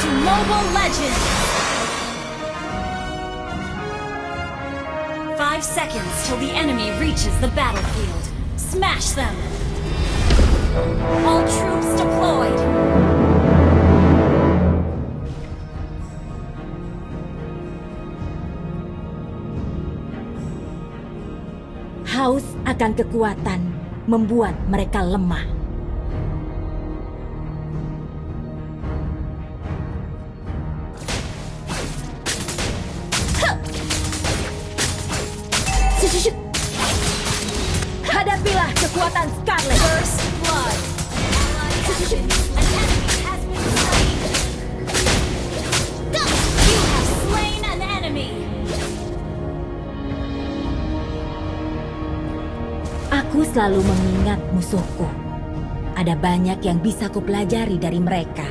to Mobile Legends! 5 seconds till the enemy reaches the battlefield. Smash them! All troops deployed! Haus akan kekuatan membuat mereka lemah. Hadapilah kekuatan Scarlet. First blood! An enemy has been slain! You have slain an enemy! Aku selalu mengingat musuhku. Ada banyak yang bisa kupelajari dari mereka.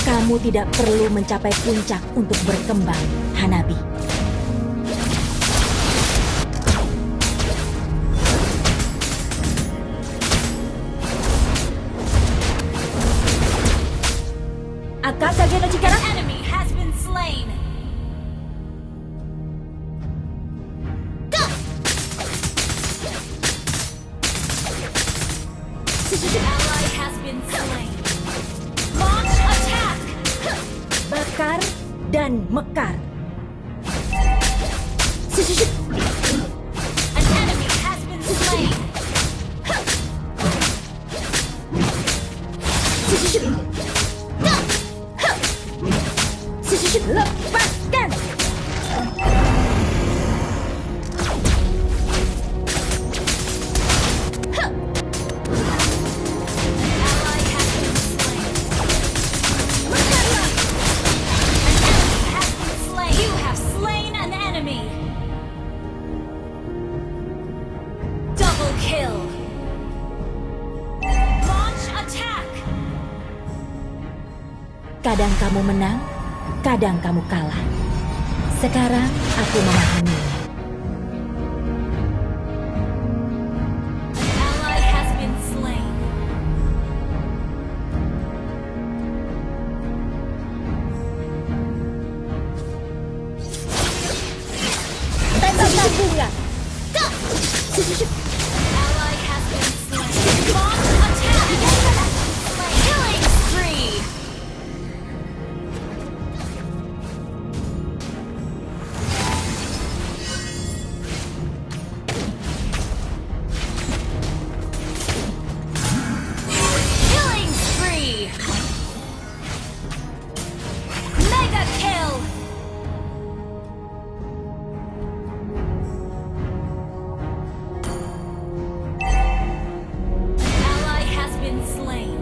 Kamu tidak perlu mencapai puncak untuk berkembang, Hanabi. Akasage no Chikara. An enemy has been slain! Ally has been slain! Launch attack! Bakar dan mekar. An enemy has been slain! Lepaskan! Ally has been slain! Mekarlah! Has been slain! You have slain an enemy! Double kill! Launch attack! Kadang kamu menang, kadang kamu kalah. Sekarang aku memahaminya. Ally has been slain! Tembaklah bunga. Ally has been slain! Launch attack! Killing spree! Killing spree! Mega kill! Ally has been slain.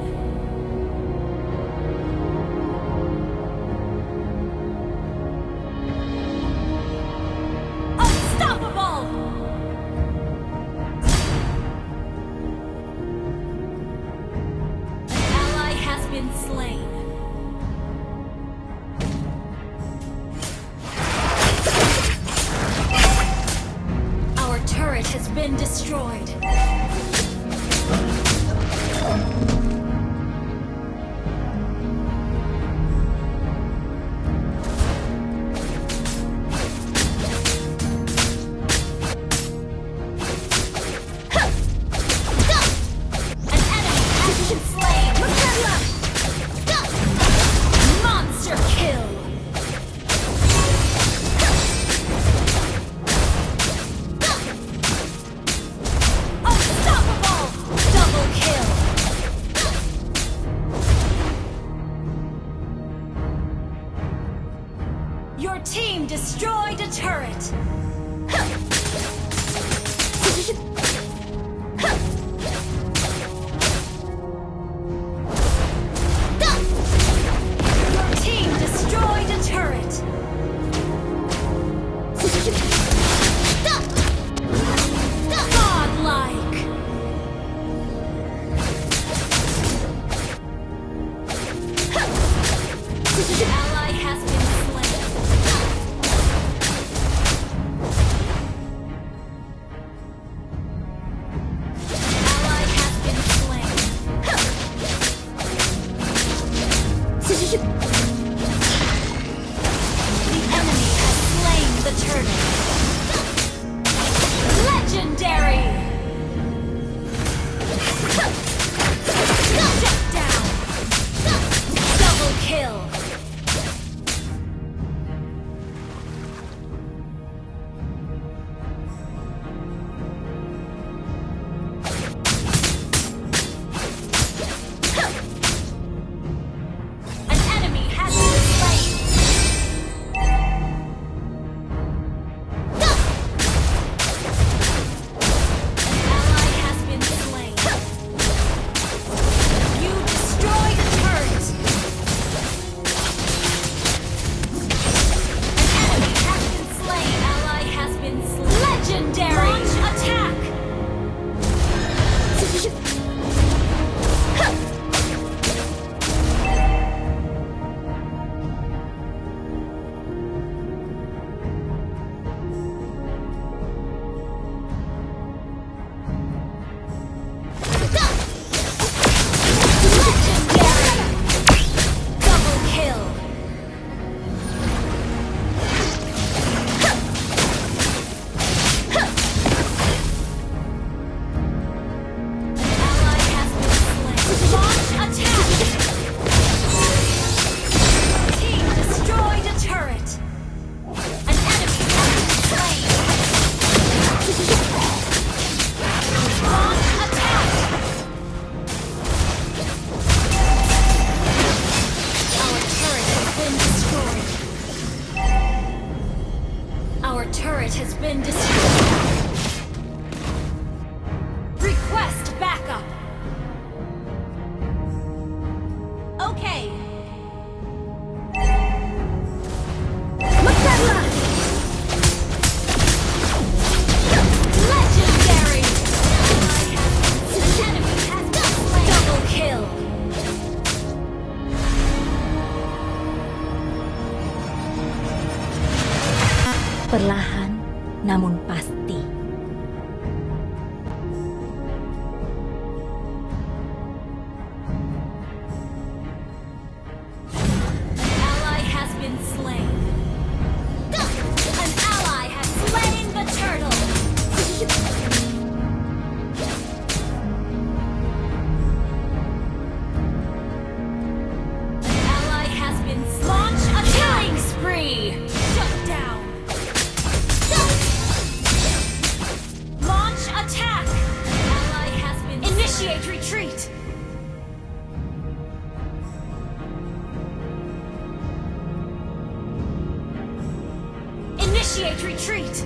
Unstoppable! Ally has been slain. Our turret has been destroyed. An enemy has been slain. Monster kill. Unstoppable! Double kill. Your team destroyed a turret. Your team destroyed a turret. Godlike. Ally has been slain. The enemy has slain the turtle. Legendary! Shut down! Double kill! An enemy has been slain! Ally has been slain. You destroyed a turret. An enemy has been slain. Ally has been slain. Legendary! Launch attack! Legendary! Double kill! Ally has been slain. Launch attack! Team destroyed a turret. An enemy has been slain. Launch attack! Our turret has been destroyed. Our turret has been destroyed. Request backup. Okay. Legendary! Enemy has been slain. Double kill. Perlahan namun pasti. Ally has been slain. An ally has slain the turtle. Ally has been launch a killing spree. Shut down. Launch attack. Ally has been initiate retreat. Initiate retreat!